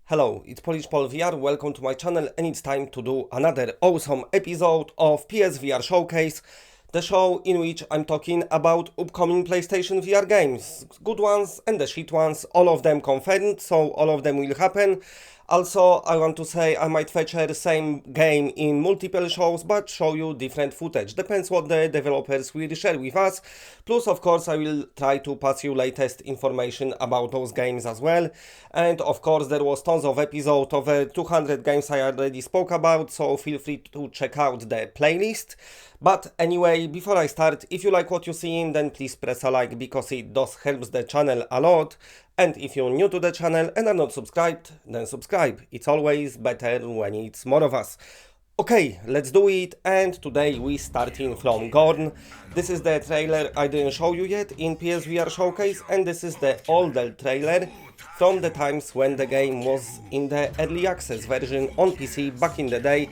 Hello, it's Polish Pol VR, welcome to my channel, and it's time to do another awesome episode of PSVR Showcase, the show in which I'm talking about upcoming PlayStation VR games, good ones and the shit ones, all of them confirmed, so all of them will happen. Also, I want to say I might feature the same game in multiple shows, but show you different footage. Depends what the developers will share with us. Plus, of course, I will try to pass you latest information about those games as well. And of course, there was tons of episodes, over 200 games I already spoke about, so feel free to check out the playlist. But anyway, before I start, if you like what you're seeing, then please press a like because it does helps the channel a lot. And if you're new to the channel and are not subscribed, then subscribe. It's always better when it's more of us. Okay, let's do it, and today we starting from GORN. This is the trailer I didn't show you yet in PSVR Showcase, and this is the older trailer from the times when the game was in the early access version on PC back in the day.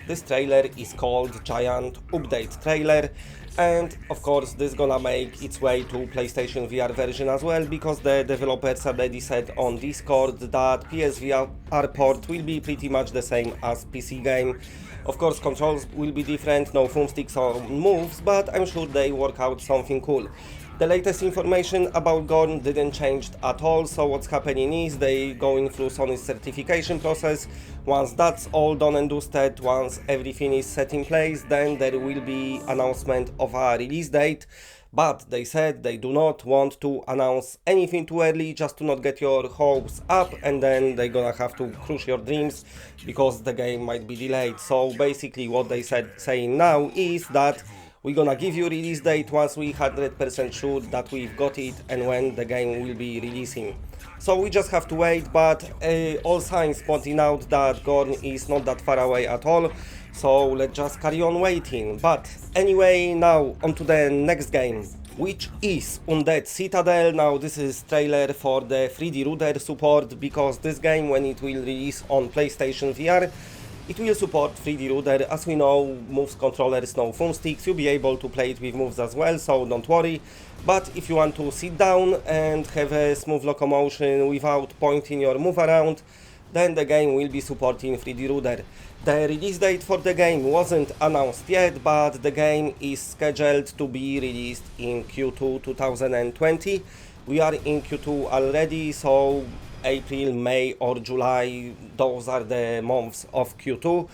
This trailer is called Giant Update Trailer, and of course this is gonna make its way to PlayStation VR version as well, because the developers already said on Discord that PSVR port will be pretty much the same as PC game. Of course controls will be different, no thumbsticks or moves, but I'm sure they work out something cool. The latest information about GORN didn't change at all, so what's happening is they going through Sony's certification process. Once that's all done and dusted, once everything is set in place, then there will be announcement of a release date. But they said they do not want to announce anything too early, just to not get your hopes up, and then they're gonna have to crush your dreams because the game might be delayed. So basically what they saying now is that we're gonna give you release date once we 100% sure that we've got it and when the game will be releasing. So we just have to wait, but all signs pointing out that GORN is not that far away at all. So let's just carry on waiting. But anyway, now on to the next game, which is UNDEAD CITADEL. Now this is trailer for the 3D Rudder support, because this game, when it will release on PlayStation VR, it will support 3D Rudder. As we know, moves controllers, no thumbsticks. You'll be able to play it with moves as well, so don't worry. But if you want to sit down and have a smooth locomotion without pointing your move around, then the game will be supporting 3D Rudder. The release date for the game wasn't announced yet, but the game is scheduled to be released in Q2 2020. We are in Q2 already, so April, May or July, those are the months of Q2.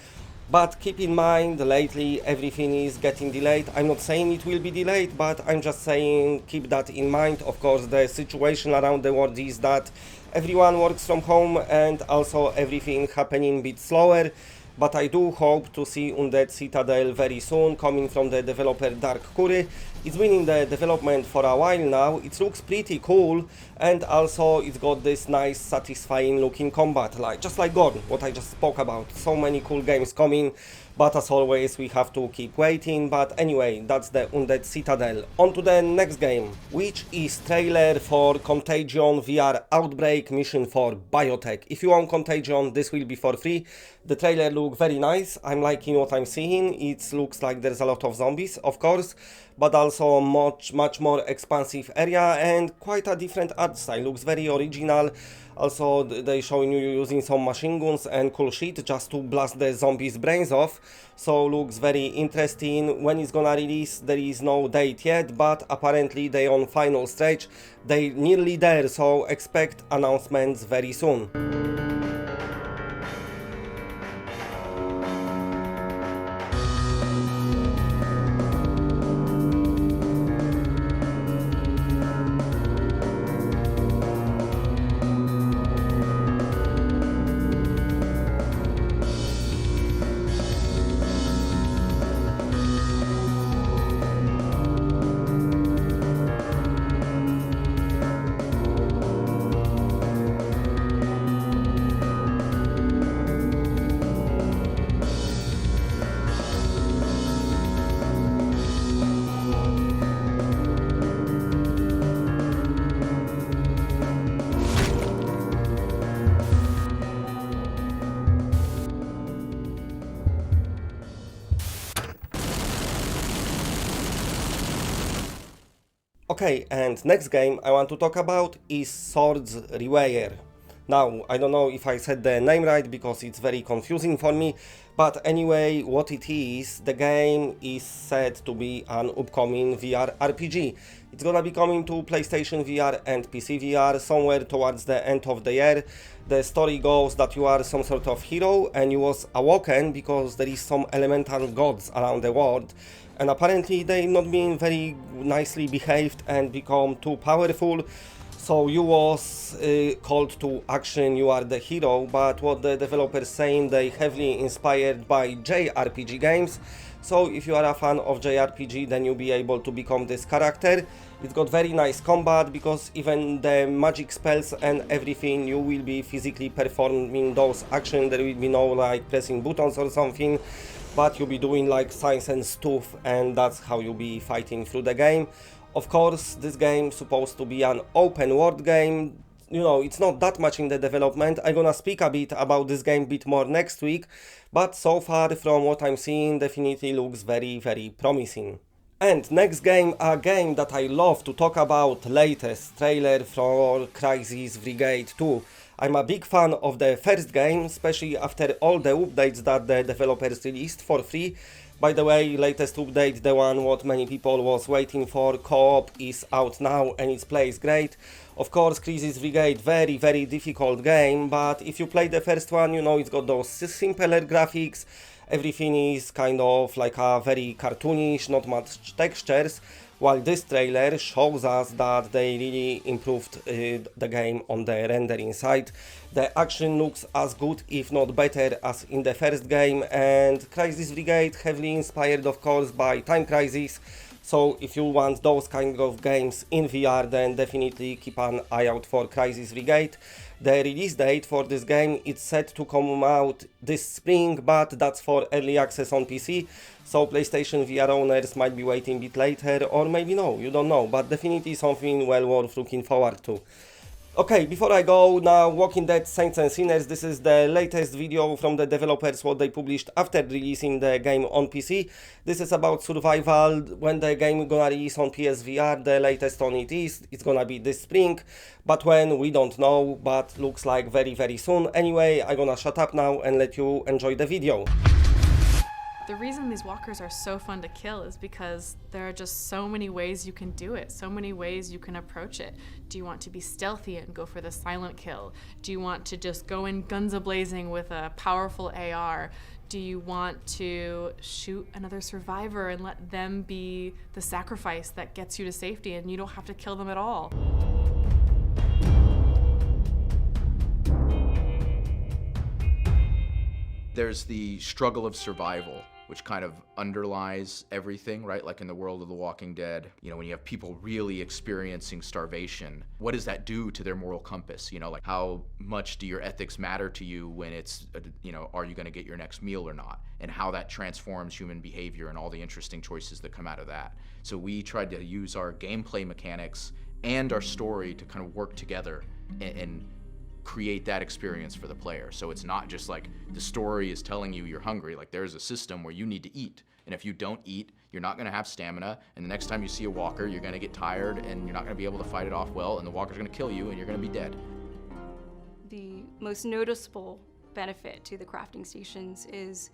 But keep in mind, lately everything is getting delayed. I'm not saying it will be delayed, but I'm just saying keep that in mind. Of course, the situation around the world is that everyone works from home and also everything happening a bit slower. But I do hope to see UNDEAD CITADEL very soon, coming from the developer Dark Curry. It's been in the development for a while now. It looks pretty cool, and also it's got this nice, satisfying looking combat, just like GORN, what I just spoke about. So many cool games coming, but as always we have to keep waiting. But anyway, that's the UNDEAD CITADEL. On to the next game, which is trailer for CONTAGION VR Outbreak mission for Biotech. If you want CONTAGION, this will be for free. The trailer looks very nice. I'm liking what I'm seeing. It looks like there's a lot of zombies, of course, but also much more expansive area and quite a different art style. Looks very original. Also, they showing you using some machine guns and cool shit just to blast the zombies' brains off. So looks very interesting. When it's gonna release, there is no date yet, but apparently they on final stage. They nearly there, so expect announcements very soon. Okay, and next game I want to talk about is Swords REVEIRE. Now, I don't know if I said the name right because it's very confusing for me, but anyway, what it is, the game is said to be an upcoming VR RPG. It's gonna be coming to PlayStation VR and PC VR somewhere towards the end of the year. The story goes that you are some sort of hero and you was awoken because there is some elemental gods around the world, and apparently they not been very nicely behaved and become too powerful. So you was called to action, you are the hero, but what the developers saying, they heavily inspired by JRPG games. So if you are a fan of JRPG, then you'll be able to become this character. It's got very nice combat because even the magic spells and everything, you will be physically performing those actions. There will be no like pressing buttons or something, but you'll be doing like science and stuff, and that's how you'll be fighting through the game. Of course, this game is supposed to be an open world game. You know, it's not that much in the development. I'm gonna speak a bit about this game a bit more next week, but so far from what I'm seeing, definitely looks very, very promising. And next game, a game that I love to talk about, latest trailer for Crysis Brigade 2. I'm a big fan of the first game, especially after all the updates that the developers released for free. By the way, latest update, the one what many people was waiting for, co-op, is out now and it plays great. Of course, Crysis Brigade, very, very difficult game, but if you play the first one, you know it's got those simpler graphics. Everything is kind of like a very cartoonish, not much textures, while this trailer shows us that they really improved the game on the rendering side. The action looks as good, if not better, as in the first game, and Crysis Brigade heavily inspired, of course, by Time Crisis. So if you want those kind of games in VR, then definitely keep an eye out for Crysis Brigade. The release date for this game is set to come out this spring, but that's for early access on PC. So PlayStation VR owners might be waiting a bit later, or maybe no, you don't know, but definitely something well worth looking forward to. Okay, before I go now, Walking Dead Saints and Sinners, this is the latest video from the developers, what they published after releasing the game on PC. This is about survival, when the game gonna release on PSVR, the latest on it is, it's gonna be this spring, but when, we don't know, but looks like very, very soon. Anyway, I'm gonna shut up now and let you enjoy the video. The reason these walkers are so fun to kill is because there are just so many ways you can do it, so many ways you can approach it. Do you want to be stealthy and go for the silent kill? Do you want to just go in guns a-blazing with a powerful AR? Do you want to shoot another survivor and let them be the sacrifice that gets you to safety and you don't have to kill them at all? There's the struggle of survival, which kind of underlies everything, right? Like in the world of The Walking Dead, you know, when you have people really experiencing starvation, what does that do to their moral compass? You know, like how much do your ethics matter to you when it's, you know, are you gonna get your next meal or not? And how that transforms human behavior and all the interesting choices that come out of that. So we tried to use our gameplay mechanics and our story to kind of work together and create that experience for the player. So it's not just like the story is telling you you're hungry, like there's a system where you need to eat. And if you don't eat, you're not gonna have stamina, and the next time you see a walker, you're gonna get tired and you're not gonna be able to fight it off well, and the walker's gonna kill you and you're gonna be dead. The most noticeable benefit to the crafting stations is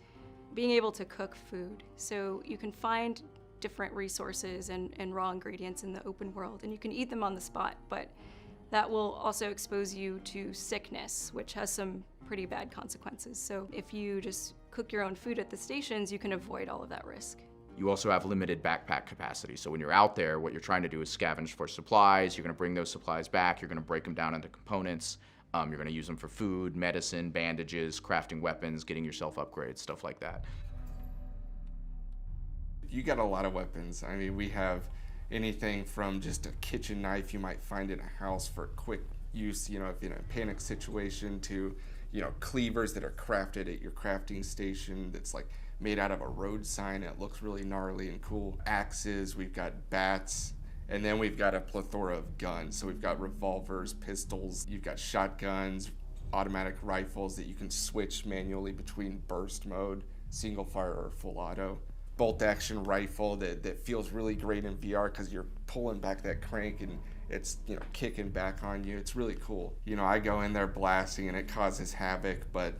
being able to cook food. So you can find different resources and raw ingredients in the open world, and you can eat them on the spot, but that will also expose you to sickness, which has some pretty bad consequences. So if you just cook your own food at the stations, you can avoid all of that risk. You also have limited backpack capacity. So when you're out there, what you're trying to do is scavenge for supplies. You're gonna bring those supplies back. You're gonna break them down into components. You're gonna use them for food, medicine, bandages, crafting weapons, getting yourself upgrades, stuff like that. You got a lot of weapons. I mean, we have anything from just a kitchen knife you might find in a house for quick use, you know, if you're in a panic situation, to, you know, cleavers that are crafted at your crafting station that's like made out of a road sign. It looks really gnarly and cool. Axes, we've got bats, and then we've got a plethora of guns. So we've got revolvers, pistols, you've got shotguns, automatic rifles that you can switch manually between burst mode, single fire, or full auto. Bolt action rifle that feels really great in VR because you're pulling back that crank and it's, you know, kicking back on you. It's really cool. You know, I go in there blasting and it causes havoc, but,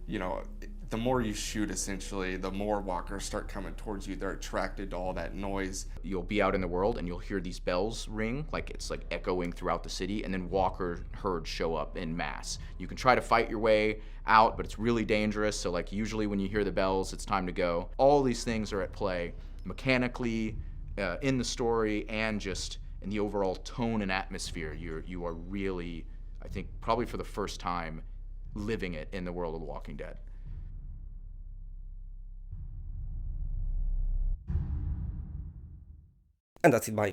you know, the more you shoot, essentially, the more walkers start coming towards you. They're attracted to all that noise. You'll be out in the world and you'll hear these bells ring, like it's like echoing throughout the city, and then walker herds show up in mass. You can try to fight your way out, but it's really dangerous. So like usually when you hear the bells, it's time to go. All these things are at play mechanically, in the story, and just in the overall tone and atmosphere. You are really, I think, probably for the first time, living it in the world of The Walking Dead. And that's it, bye.